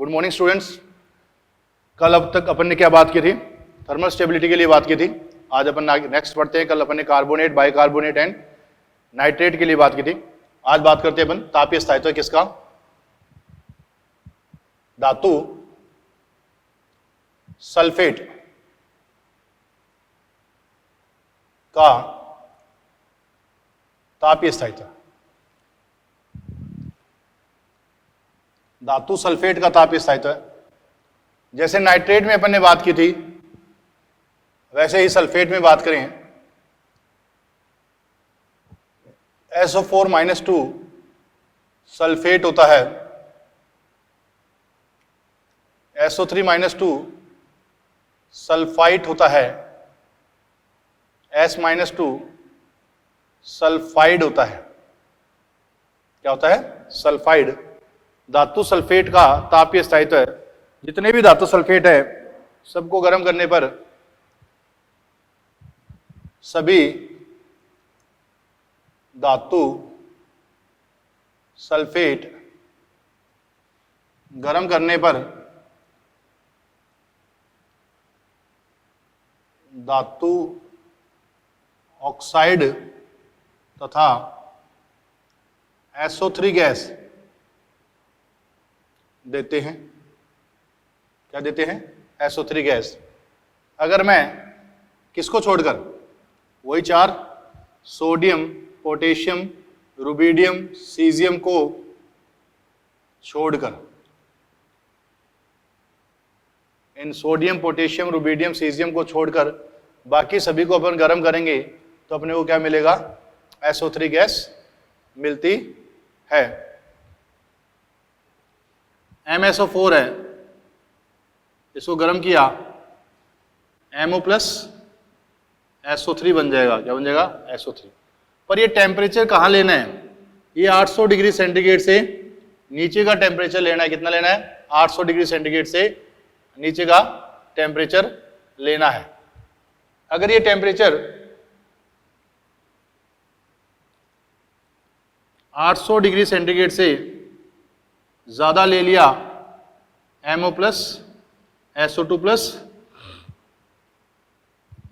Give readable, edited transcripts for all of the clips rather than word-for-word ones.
Good morning students. कल अब तक अपन ने क्या बात की थी? थर्मल स्टेबिलिटी के लिए बात की थी। आज अपन नेक्स्ट पढ़ते हैं। कल अपन ने कार्बोनेट, बाइकार्बोनेट एंड नाइट्रेट के लिए बात की थी। आज बात करते हैं अपन तापीय स्थायित्व किसका? धातु सल्फेट का तापीय स्थायित्व। धातु सल्फेट का तापीय स्थायित्व है। जैसे नाइट्रेट में अपन ने बात की थी वैसे ही सल्फेट में बात करें। SO4-2 सल्फेट होता है, SO3-2 सल्फाइट होता है, S-2 सल्फाइड होता है। क्या होता है? सल्फाइड। धातु सल्फेट का तापीय स्थायित्व है। जितने भी धातु सल्फेट है सबको गर्म करने पर सभी धातु सल्फेट गर्म करने पर धातु ऑक्साइड तथा SO3 गैस देते हैं। क्या देते हैं? SO3 gas. अगर मैं किसको छोड़कर, वही चार, सोडियम, पोटेशियम, रुबिडियम, सीजियम को छोड़कर, इन सोडियम, पोटेशियम, रुबिडियम, सीजियम को छोड़कर बाकी सभी को अपन गर्म करेंगे तो अपने को क्या मिलेगा? SO3 गैस मिलती है। MSO4 है, इसको गर्म किया MO प्लस SO3 बन जाएगा। क्या बन जाएगा? SO3। पर ये टेम्परेचर कहाँ लेना है? ये 800 डिग्री सेंटीग्रेड से नीचे का टेम्परेचर लेना है। कितना लेना है? 800 डिग्री सेंटीग्रेड से नीचे का टेम्परेचर लेना है। अगर ये टेम्परेचर 800 डिग्री सेंटीग्रेड से ज्यादा ले लिया, MO plus SO2 plus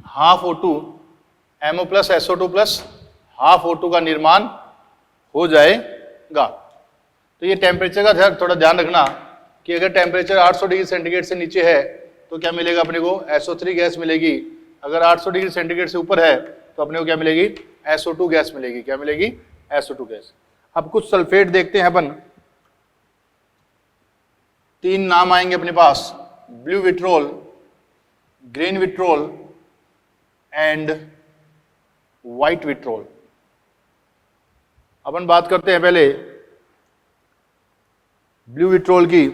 half O2, MO plus SO2 plus half O2 का निर्माण हो जाएगा। तो ये टेम्परेचर का थोड़ा ध्यान रखना कि अगर टेम्परेचर 800 डिग्री सेंटीग्रेड से नीचे है तो क्या मिलेगा अपने को? SO3 गैस मिलेगी। अगर 800 डिग्री सेंटीग्रेड से ऊपर है तो अपने को क्या मिलेगी? SO2 गैस मिलेगी। क्या मिलेगी? SO2 gas. अब कुछ सल्फेट देखते हैं अपन। 3 नाम आएंगे अपने पास, blue vitriol, green vitriol and white vitriol. अपन बात करते हैं पहले ब्लू विट्रोल की।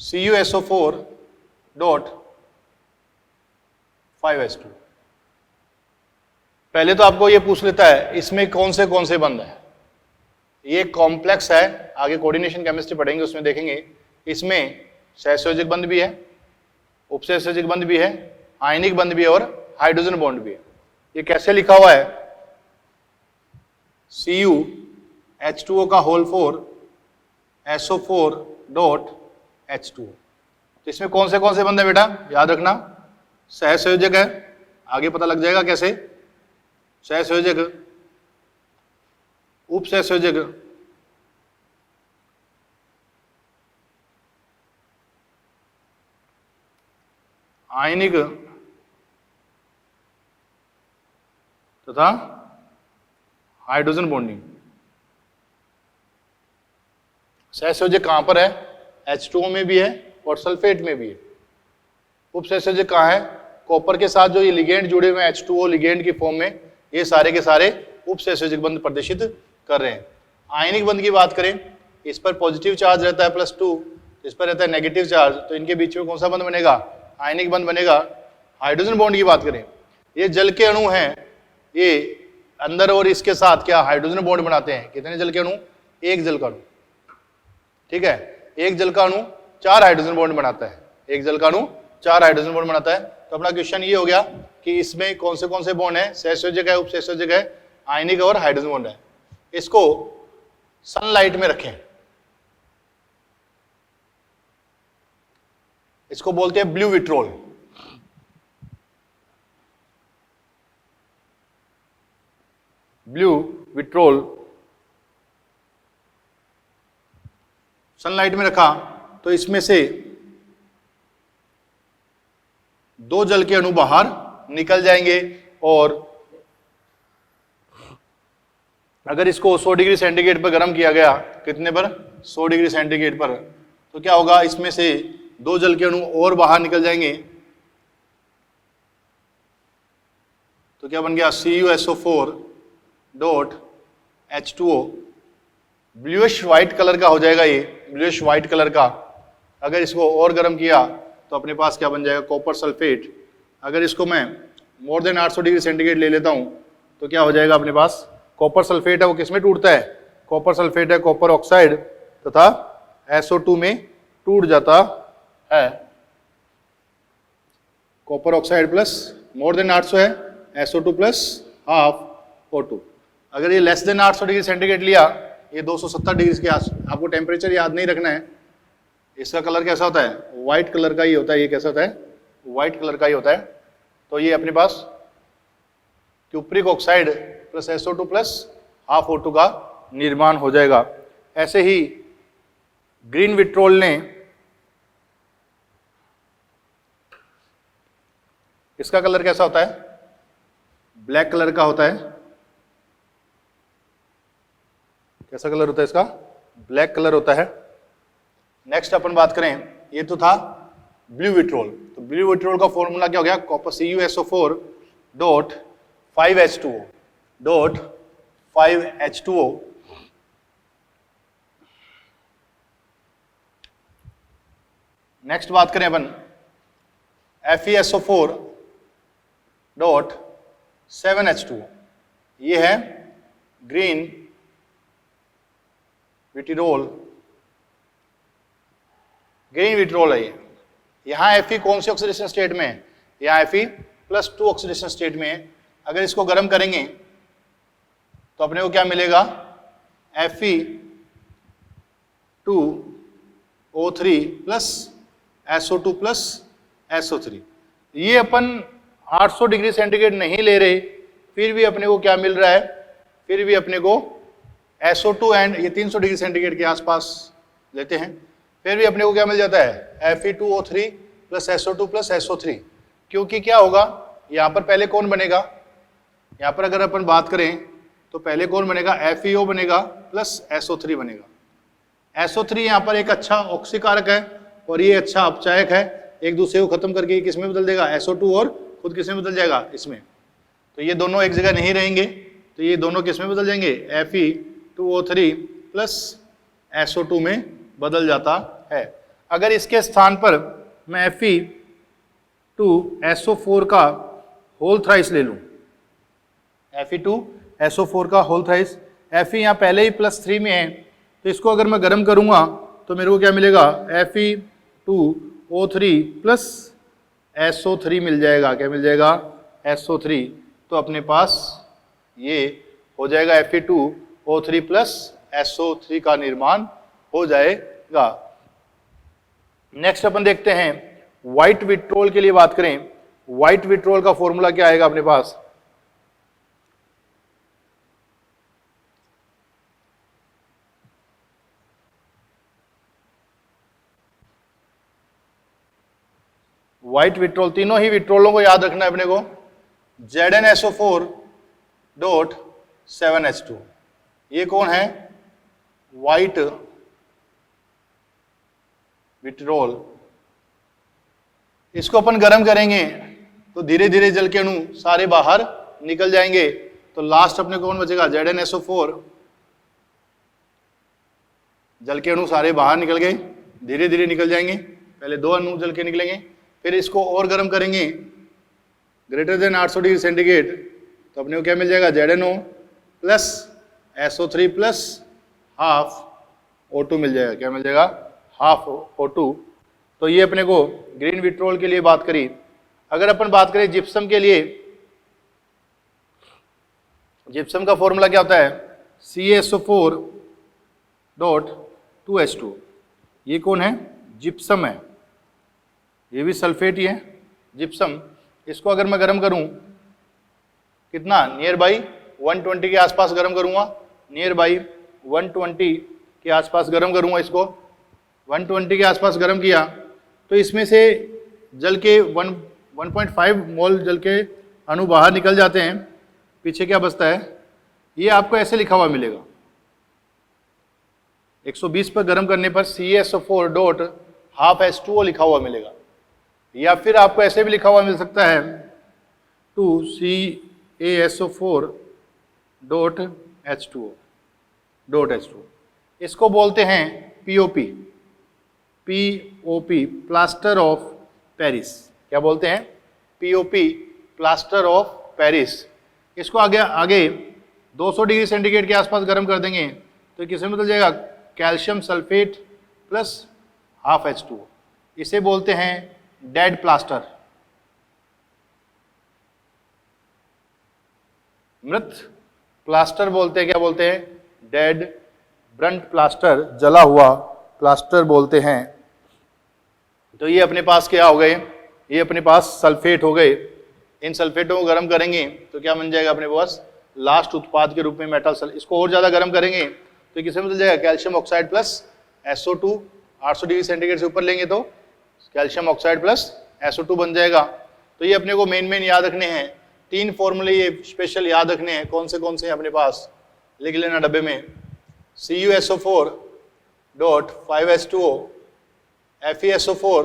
CuSO4.5H2। पहले तो आपको ये पूछ लेता है इसमें कौन से बंध है। ये कॉम्प्लेक्स है, आगे कोऑर्डिनेशन केमिस्ट्री पढ़ेंगे उसमें देखेंगे। इसमें सहसंयोजक बंध भी है, उपसहसंयोजक बंध भी है, आयनिक बंध भी है और हाइड्रोजन बॉन्ड भी है। ये कैसे लिखा हुआ है? CuH2O का होल 4 SO4.H2O। तो इसमें कौन से बंध है बेटा? याद रखना, सहसंयोजक है। आगे पता लग जाएगा कैसे। सहसंयोजक, उपसहसंयोजक, आयनिक तथा हाइड्रोजन बॉन्डिंग। सहसंयोजक कहां पर है? H2O में भी है और सल्फेट में भी है। उपसहसंयोजक कहां है? कॉपर के साथ जो ये लिगेंड जुड़े हुए हैं H2O लिगेंड की फॉर्म में, ये सारे के सारे उपसहसंयोजक बंध प्रदर्शित कर रहे हैं। आयनिक बंध की बात करें, इस पर पॉजिटिव चार्ज रहता है +2, इस पर रहता है नेगेटिव चार्ज, तो इनके बीच में कौन सा बंध बनेगा? आयनिक बंध बनेगा। हाइड्रोजन बॉन्ड की बात करें, ये जल के अणु हैं, ये अंदर और इसके साथ क्या हाइड्रोजन बॉन्ड बनाते हैं। कितने जल के अणु? एक जल का अणु। ठीक है, एक जल का अणु 4 हाइड्रोजन बॉन्ड बनाता है। एक जल का अणु 4 हाइड्रोजन बॉन्ड बनाता है। तो अपना क्वेश्चन ये हो गया कि इसमें कौन से बॉन्ड है? सहसंयोजक है, उपसहसंयोजक है, आयनिक और हाइड्रोजन बॉन्ड है। इसको सनलाइट में रखें, इसको बोलते हैं blue vitriol. Blue vitriol sunlight में रखा तो इसमें से दो जल के अणु बाहर निकल जाएंगे, और अगर इसको 100 डिग्री सेंटीग्रेड पर गर्म किया गया, कितने पर, 100 डिग्री सेंटीग्रेड पर, तो क्या होगा, इसमें से दो जल के अणु और बाहर निकल जाएंगे। तो क्या बन गया, CuSO4 dot H2O, bluish white colour का हो जाएगा, ये ब्लूइश व्हाइट कलर का। अगर इसको और गर्म किया तो अपने पास क्या बन जाएगा, कॉपर सल्फेट। अगर इसको मैं मोर देन 800 डिग्री सेंटीग्रेड ले लेता हूं तो क्या हो जाएगा अपने पास, कॉपर सल्फेट है वो किस में टूटता है, कॉपर सल्फेट है कॉपर ऑक्साइड तथा SO2 में टूट जाता है। Copper oxide plus more than 800 है, SO2 प्लस हाफ O2। अगर ये लेस देन 800 डिग्री सेंटीग्रेड लिया, ये 270 डिग्री के आस, आपको टेम्परेचर याद नहीं रखना है। इसका कलर कैसा होता है, व्हाइट कलर का ही होता है। ये कैसा होता है, व्हाइट कलर का ही होता है। तो ये अपने पास cupric oxide plus SO2 plus half O2 का निर्माण हो जाएगा। ऐसे ही ग्रीन विट्रोल ने, इसका कलर कैसा होता है, ब्लैक कलर का होता है। कैसा कलर होता है इसका, ब्लैक कलर होता है। नेक्स्ट अपन बात करें, ये तो था ब्लू विट्रोल। तो ब्लू विट्रोल का फॉर्मूला क्या हो गया, copper CuSO4 dot 5H2O dot 5H2O। Next बात करें अपन FeSO4 डॉट 7H2O। ये है ग्रीन विट्रोल, ग्रीन विट्रोल है ये। यहाँ Fe कौन सी ऑक्सीडेशन स्टेट में है, यहाँ Fe+2 ऑक्सीडेशन स्टेट में है। अगर इसको गर्म करेंगे तो अपने को क्या मिलेगा, Fe2O3 plus SO2 plus SO3। ये अपन 800 डिग्री सेंटीग्रेड नहीं ले रहे, फिर भी अपने को क्या मिल रहा है, फिर भी अपने को SO2 एंड ये 300 डिग्री सेंटीग्रेड के आसपास लेते हैं, फिर भी अपने को क्या मिल जाता है, Fe2O3 plus SO2 plus SO3। क्योंकि क्या होगा, यहाँ पर पहले कौन बनेगा, यहाँ पर अगर अपन बात करें तो पहले कौन बनेगा, FeO बनेगा प्लस SO3 बनेगा। SO3 यहाँ पर एक अच्छा ऑक्सीकारक है और ये अच्छा अपचायक है, एक दूसरे को खत्म करके किस में बदल देगा, SO2, और खुद किस में बदल जाएगा, इसमें। तो ये दोनों एक जगह नहीं रहेंगे, तो ये दोनों किस में बदल जाएंगे, Fe2O3 प्लस SO2 में बदल जाता है। अगर इसके स्थान पर मैं Fe2SO4 का होल थ्राइस ले लूं, Fe2SO4 का होल थ्राइस, Fe यहाँ पहले ही +3 में है, तो इसको अगर मैं गर्म करूंगा तो मेरे को क्या मिलेगा, Fe2O3 प्लस SO3 मिल जाएगा। क्या मिल जाएगा, SO3। तो अपने पास ये हो जाएगा, Fe2O3 प्लस SO3 का निर्माण हो जाएगा। नेक्स्ट अपन देखते हैं व्हाइट विट्रोल के लिए बात करें। व्हाइट विट्रोल का फॉर्मूला क्या आएगा अपने पास, व्हाइट विट्रोल, तीनों ही विट्रोलों को याद रखना है अपने को, ZnSO4 डॉट 7H2। ये कौन है, व्हाइट विट्रोल। इसको अपन गर्म करेंगे तो धीरे धीरे जल के अणु सारे बाहर निकल जाएंगे, तो लास्ट अपने कौन बचेगा, ZnSO4। जल के अणु सारे बाहर निकल गए, धीरे धीरे निकल जाएंगे, पहले दो अणु जल के निकलेंगे, फिर इसको और गर्म करेंगे ग्रेटर देन 800 डिग्री सेंटीग्रेड, तो अपने को क्या मिल जाएगा, ZnO plus SO3 plus half O2 मिल जाएगा। क्या मिल जाएगा, हाफ O2। तो ये अपने को ग्रीन विट्रोल के लिए बात करी। अगर अपन बात करें जिप्सम के लिए, जिप्सम का फॉर्मूला क्या होता है, CaSO4 डॉट 2H2। ये कौन है, जिप्सम है। ये भी सल्फेट ही है, जिप्सम। इसको अगर मैं गर्म करूं, कितना, नियर बाई 120 के आसपास गर्म करूंगा, नियर बाई 120 के आसपास गर्म करूंगा इसको। 120 के आसपास गर्म किया तो इसमें से जल के 1.5 मोल जल के अणु बाहर निकल जाते हैं। पीछे क्या बचता है, ये आपको ऐसे लिखा हुआ मिलेगा, 120 पर गर्म करने पर CaSO4 डॉट हाफ H2O लिखा हुआ मिलेगा, या फिर आपको ऐसे भी लिखा हुआ मिल सकता है 2CaSO4 डॉट H2O। इसको बोलते हैं POP, प्लास्टर ऑफ पेरिस। क्या बोलते हैं, POP, प्लास्टर ऑफ पेरिस। इसको आगे 200 डिग्री सेंटीग्रेड के आसपास गर्म कर देंगे तो किसमें बदल जाएगा, calcium sulphate plus half H2O। इसे बोलते हैं डेड प्लास्टर, मृत प्लास्टर बोलते हैं। क्या बोलते हैं, डेड, ब्रंट प्लास्टर, जला हुआ प्लास्टर बोलते हैं। तो ये अपने पास क्या हो गए, ये अपने पास सल्फेट हो गए। इन सल्फेटों को गर्म करेंगे तो क्या बन जाएगा अपने पास, लास्ट उत्पाद के रूप में मेटल इसको और ज्यादा गर्म करेंगे तो किसमें बदल जाएगा, calcium oxide plus SO2। 800 degree centigrade से ऊपर लेंगे तो कैल्शियम ऑक्साइड प्लस SO2 बन जाएगा। तो ये अपने को मेन याद रखने हैं, 3 फॉर्मूले ये स्पेशल याद रखने हैं। कौन से हैं अपने पास, लिख लेना डब्बे में, CuSO4 dot 5H2O, FeSO4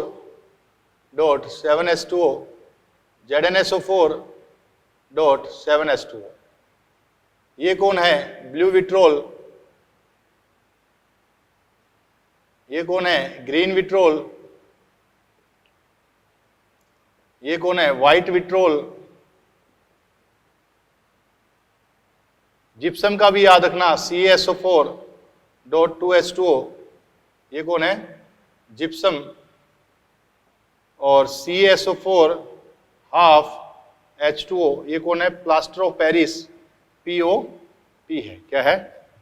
dot 7H2O, ZnSO4 dot 7H2O। ये कौन है, ब्लू विट्रोल। ये कौन है, ग्रीन विट्रोल। ये कौन है, व्हाइट विट्रोल। जिप्सम का भी याद रखना, CaSO4 डॉट 2H2O। ये कौन है, जिप्सम। और CaSO4 हाफ H2O, ये कौन है, प्लास्टर ऑफ पेरिस, POP है। क्या है,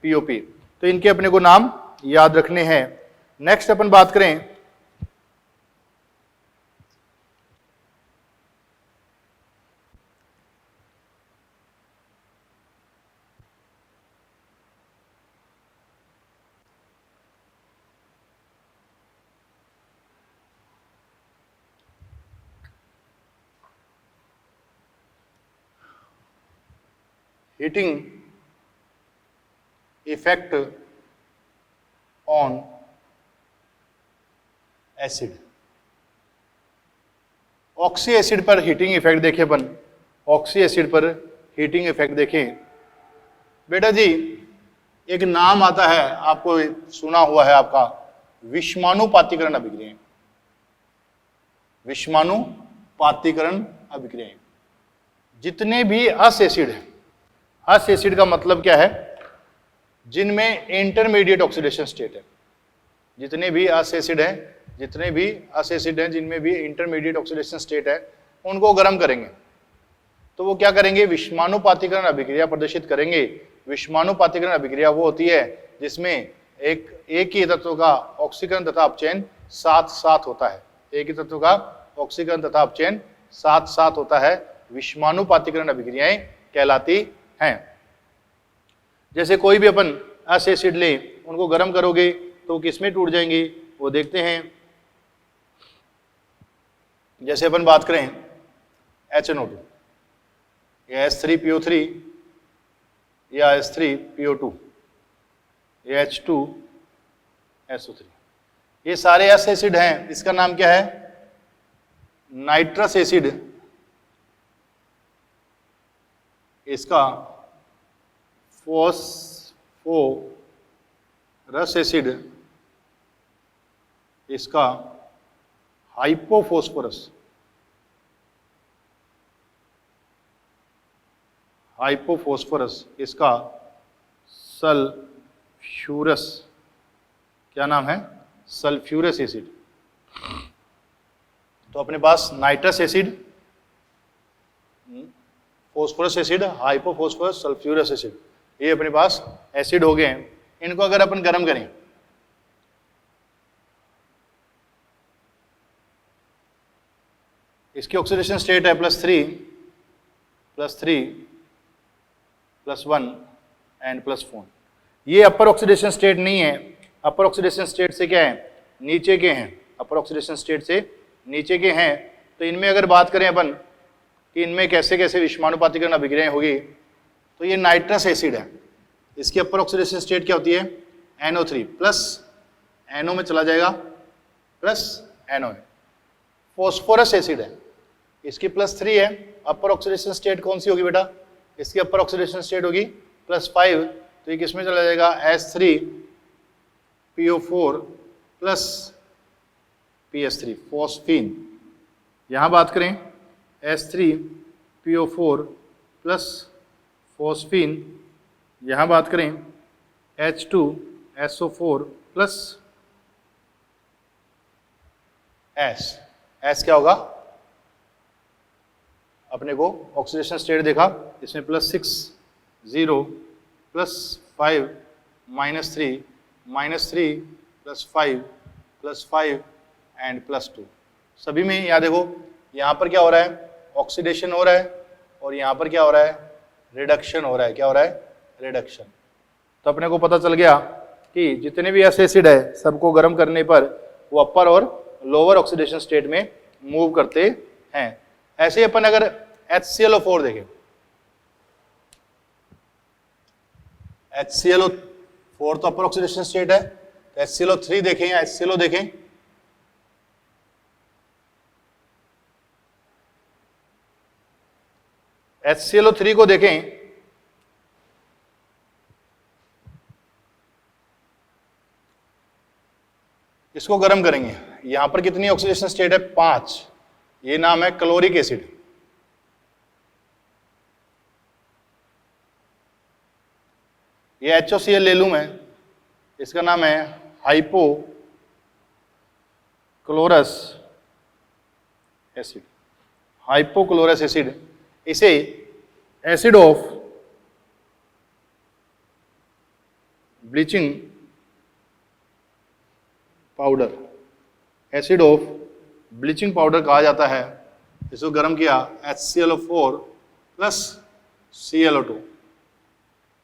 POP। तो इनके अपने को नाम याद रखने हैं। नेक्स्ट अपन बात करें heating effect on acid. Oxy acid पर हीटिंग इफेक्ट देखें अपन, ऑक्सी एसिड पर हीटिंग इफेक्ट देखें। बेटा जी एक नाम आता है, आपको सुना हुआ है आपका, विषमानुपातीकरण अभिक्रिया। विषमानुपातीकरण अभिक्रिया। जितने भी अस एसिड है, अस एसिड का मतलब क्या है, जिनमें इंटरमीडिएट ऑक्सीडेशन स्टेट है। जितने भी अस एसिड हैं, जिनमें भी इंटरमीडिएट ऑक्सीडेशन स्टेट है, उनको गर्म करेंगे तो वो क्या करेंगे, विषमानुपातीकरण अभिक्रिया प्रदर्शित करेंगे। विषमानुपातीकरण अभिक्रिया वो होती है जिसमें एक ही तत्व का ऑक्सीकरण तथा अपचयन साथ साथ होता है। एक ही तत्व का ऑक्सीकरण तथा अपचयन साथ साथ होता है, विषमानुपातीकरण अभिक्रियाएं कहलाती हैं। जैसे कोई भी अपन अस एसिड ले, उनको गर्म करोगे तो किसमें टूट जाएंगे, वो देखते हैं। जैसे अपन बात करें HNO2 या H3PO3 या H3PO2 या H2SO3, ये सारे अस एसिड हैं। इसका नाम क्या है, नाइट्रस एसिड। इसका फॉस्फोरस एसिड, इसका हाइपोफॉस्फोरस, इसका सल्फ्यूरस। क्या नाम है, सल्फ्यूरस एसिड। तो अपने पास nitrous acid, phosphorous acid, hypophosphorous, sulphurous acid, ये अपने पास एसिड हो गए हैं। इनको अगर अपन गर्म करें, इसकी ऑक्सीडेशन स्टेट है +3 +1 एंड +4। ये अपर ऑक्सीडेशन स्टेट नहीं है। अपर ऑक्सीडेशन स्टेट से क्या है, नीचे के हैं। अपर ऑक्सीडेशन स्टेट से नीचे के हैं। तो इनमें अगर बात करें अपन कि इनमें कैसे कैसे विषमानुपातीकरण अभिक्रियाएं होगी, तो ये नाइट्रस एसिड है। इसकी अपर ऑक्सीडेशन स्टेट क्या होती है, NO3 प्लस NO में चला जाएगा प्लस NO है। फॉस्फोरस एसिड है, इसकी +3 है। अपर ऑक्सीडेशन स्टेट कौन सी होगी बेटा, इसकी अपर ऑक्सीडेशन स्टेट होगी +5। तो ये किस में चला जाएगा, H3PO4 प्लस PS3 फॉस्फीन। यहाँ बात करें H3PO4 प्लस फॉस्फीन, यहाँ बात करें H2SO4 प्लस S क्या होगा, अपने को ऑक्सीडेशन स्टेट देखा, इसमें +6 0 +5 -3 -3 +5 +5 एंड +2। सभी में यहाँ देखो, यहाँ पर क्या हो रहा है, ऑक्सीडेशन हो रहा है, और यहाँ पर क्या हो रहा है, रिडक्शन हो रहा है। क्या हो रहा है, रिडक्शन। तो अपने को पता चल गया कि जितने भी ऐसे एसिड है सबको गर्म करने पर वो अपर और लोअर ऑक्सीडेशन स्टेट में मूव करते हैं। ऐसे ही अपन अगर HClO4 देखें, HClO4 तो अपर ऑक्सीडेशन स्टेट है। तो HClO3 देखें या HClO देखें, HClO3 को देखें, इसको गर्म करेंगे। यहां पर कितनी ऑक्सीडेशन स्टेट है, 5। ये नाम है क्लोरिक एसिड। ये HOCl ले लूं मैं, इसका नाम है हाइपोक्लोरस एसिड। हाइपोक्लोरस एसिड, इसे acid of bleaching powder, acid of bleaching powder कहा जाता है। इसको गर्म किया, HClO4 plus ClO2,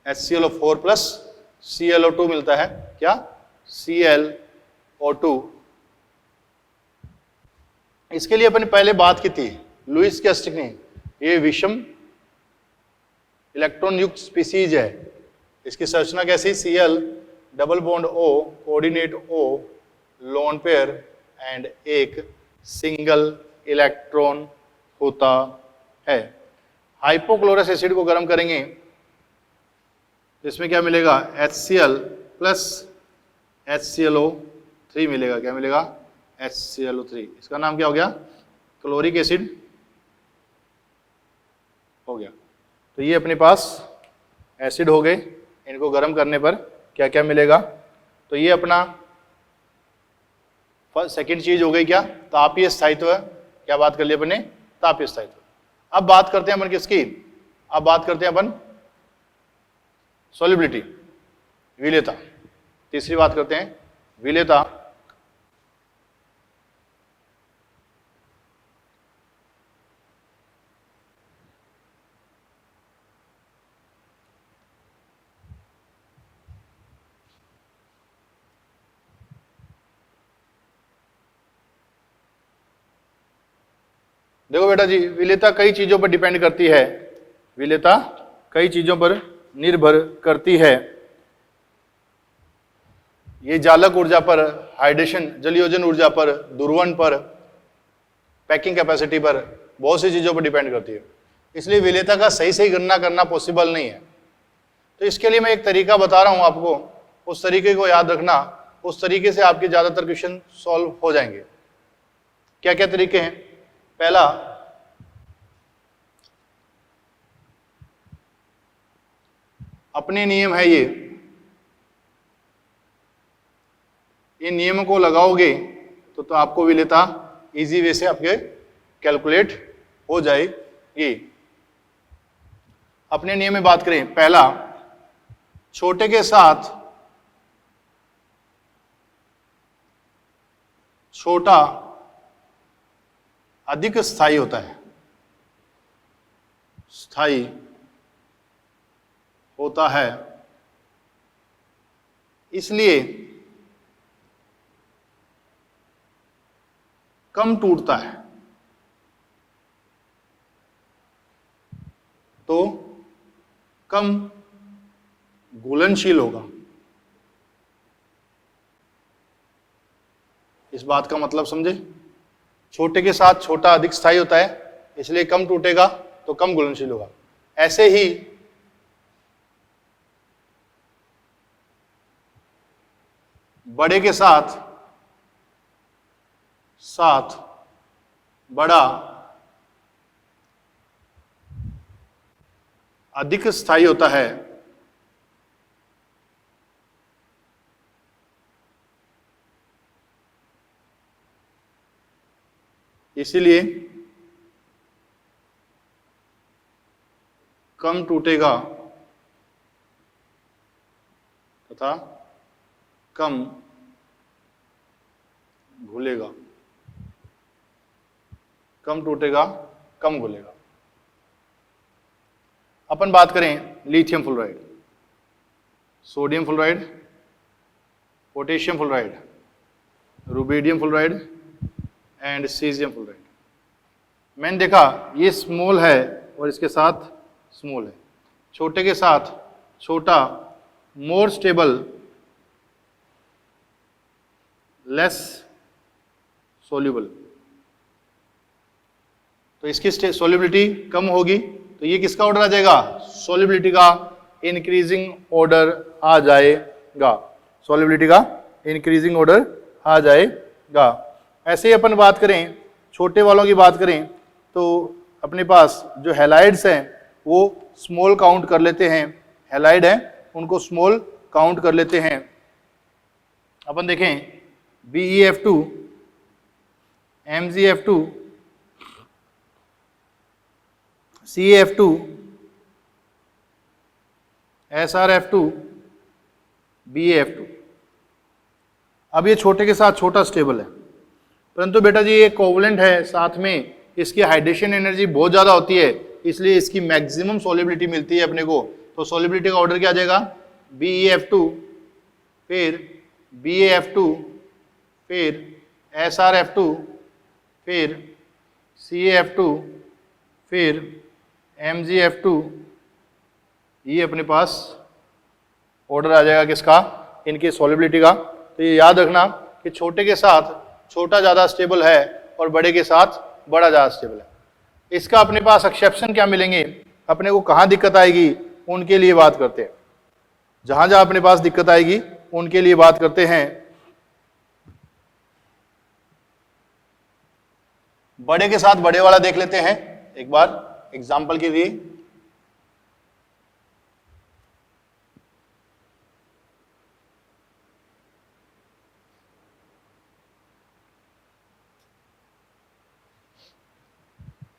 HClO4 plus ClO2 मिलता है। क्या, ClO2। इसके लिए अपन पहले बात की थी, लुईस कैस्टिक ने। ये विषम इलेक्ट्रॉन युक्त स्पीसीज है। इसकी संरचना कैसी, Cl double bond O coordinate O lone pair and एक सिंगल इलेक्ट्रॉन होता है। हाइपोक्लोरस एसिड को गर्म करेंगे तो इसमें क्या मिलेगा, HCl प्लस HClO3 मिलेगा। क्या मिलेगा, HClO3। इसका नाम क्या हो गया, क्लोरिक एसिड हो गया। तो ये अपने पास एसिड हो गए। इनको गर्म करने पर क्या क्या मिलेगा, तो ये अपना सेकंड चीज हो गई क्या, तापीय स्थायित्व। क्या बात कर लिया अपने, तापीय स्थायित्व। अब बात करते हैं अपन किसकी, अब बात करते हैं अपन सॉल्युबिलिटी, विलेयता। तीसरी बात करते हैं विलेयता। देखो बेटा जी, विलेयता कई चीजों पर डिपेंड करती है। विलेयता कई चीजों पर निर्भर करती है। ये जालक ऊर्जा पर, हाइड्रेशन जलयोजन ऊर्जा पर, ध्रुवण पर, पैकिंग कैपेसिटी पर, बहुत सी चीजों पर डिपेंड करती है। इसलिए विलेयता का सही सही गणना करना पॉसिबल नहीं है। तो इसके लिए मैं एक तरीका बता रहा हूं आपको, उस तरीके को याद रखना। उस तरीके से आपके ज्यादातर क्वेश्चन सॉल्व हो जाएंगे। क्या क्या तरीके हैं, पहला, अपने नियम है ये, इन नियमों को लगाओगे तो आपको विलेयता इजी वे से आपके कैलकुलेट हो जाएगी। अपने नियम में बात करें, पहला, छोटे के साथ छोटा अधिक स्थायी होता है, स्थायी होता है, इसलिए कम टूटता है। तो कम घुलनशील होगा। इस बात का मतलब समझे? छोटे के साथ छोटा अधिक स्थायी होता है, इसलिए कम टूटेगा तो कम घुलनशील होगा। ऐसे ही बड़े के साथ बड़ा अधिक स्थायी होता है, इसीलिए कम टूटेगा तथा कम घुलेगा। कम टूटेगा, कम घुलेगा। अपन बात करें lithium fluoride, sodium fluoride, potassium fluoride, rubidium fluoride and caesium fluoride. मैंने देखा ये स्मॉल है और इसके साथ स्मॉल है। छोटे के साथ छोटा मोर स्टेबल, लेस सोल्यूबल। तो इसकी सोल्युबिलिटी कम होगी, तो ये किसका ऑर्डर आ जाएगा? सोल्युबिलिटी का इंक्रीजिंग ऑर्डर आ जाएगा। सोल्युबिलिटी का इंक्रीजिंग ऑर्डर आ जाएगा। ऐसे ही अपन बात करें छोटे वालों की बात करें तो अपने पास जो हैलाइड्स हैं वो स्मॉल काउंट कर लेते हैं। हैलाइड हैं उनको स्मॉल काउंट कर लेते हैं। अपन देखें BeF2, MgF2, CaF2, SrF2, BaF2। अब ये छोटे के साथ छोटा स्टेबल है, परंतु बेटा जी ये कोवलेंट है, साथ में इसकी हाइड्रेशन एनर्जी बहुत ज़्यादा होती है, इसलिए इसकी मैक्सिमम सोल्युबिलिटी मिलती है अपने को। तो सोल्युबिलिटी का ऑर्डर क्या आ जाएगा? BeF2, फिर BaF2, फिर SrF2, फिर CaF2, फिर MgF2। ये अपने पास ऑर्डर आ जाएगा किसका? इनकी सोल्युबिलिटी का। तो ये याद रखना कि छोटे के साथ छोटा ज़्यादा स्टेबल है और बड़े के साथ बड़ा ज़्यादा स्टेबल है। इसका अपने पास एक्सेप्शन क्या मिलेंगे, अपने को कहाँ दिक्कत आएगी, उनके लिए बात करते हैं। जहाँ जहाँ अपने पास दिक्कत आएगी उनके लिए बात करते हैं। बड़े के साथ बड़े वाला देख लेते हैं एक बार एग्जाम्पल के लिए।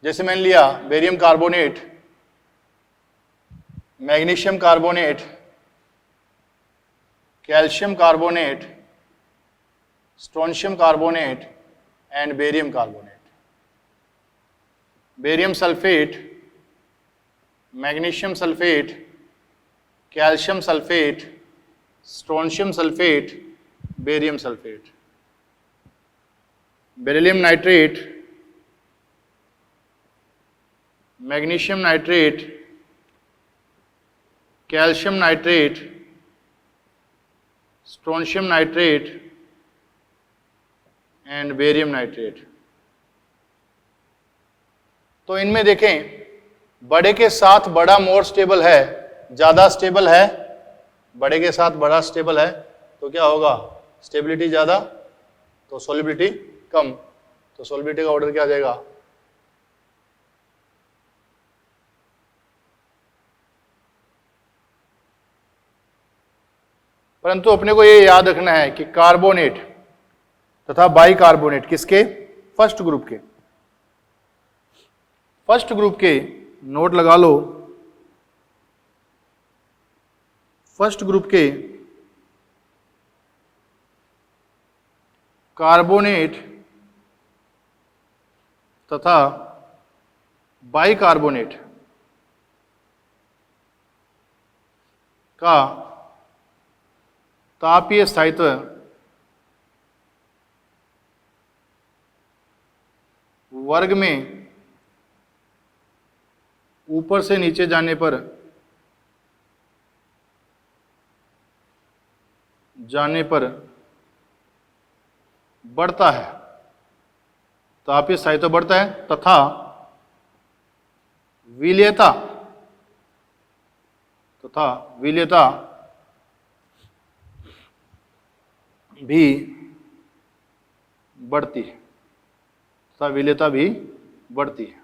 जैसे मैंने लिया barium carbonate, magnesium carbonate, calcium carbonate, strontium carbonate and barium carbonate. Barium sulphate, magnesium sulphate, calcium sulphate, strontium sulphate, barium sulphate. Beryllium nitrate, magnesium nitrate, calcium nitrate, strontium nitrate and barium nitrate. तो इनमें देखें बड़े के साथ बड़ा more stable है, ज़्यादा stable है। बड़े के साथ बड़ा स्टेबल है तो क्या होगा? स्टेबिलिटी ज़्यादा तो सोल्युबिलिटी कम। तो सोल्युबिलिटी का ऑर्डर क्या आ जाएगा? परंतु अपने को ये याद रखना है कि कार्बोनेट तथा बाइकार्बोनेट किसके? फर्स्ट ग्रुप के। फर्स्ट ग्रुप के नोट लगा लो। फर्स्ट ग्रुप के कार्बोनेट तथा बाइकार्बोनेट का तापीय स्थायित्व वर्ग में ऊपर से नीचे जाने पर बढ़ता है, तापीय स्थायित्व बढ़ता है तथा विलेयता भी बढ़ती है,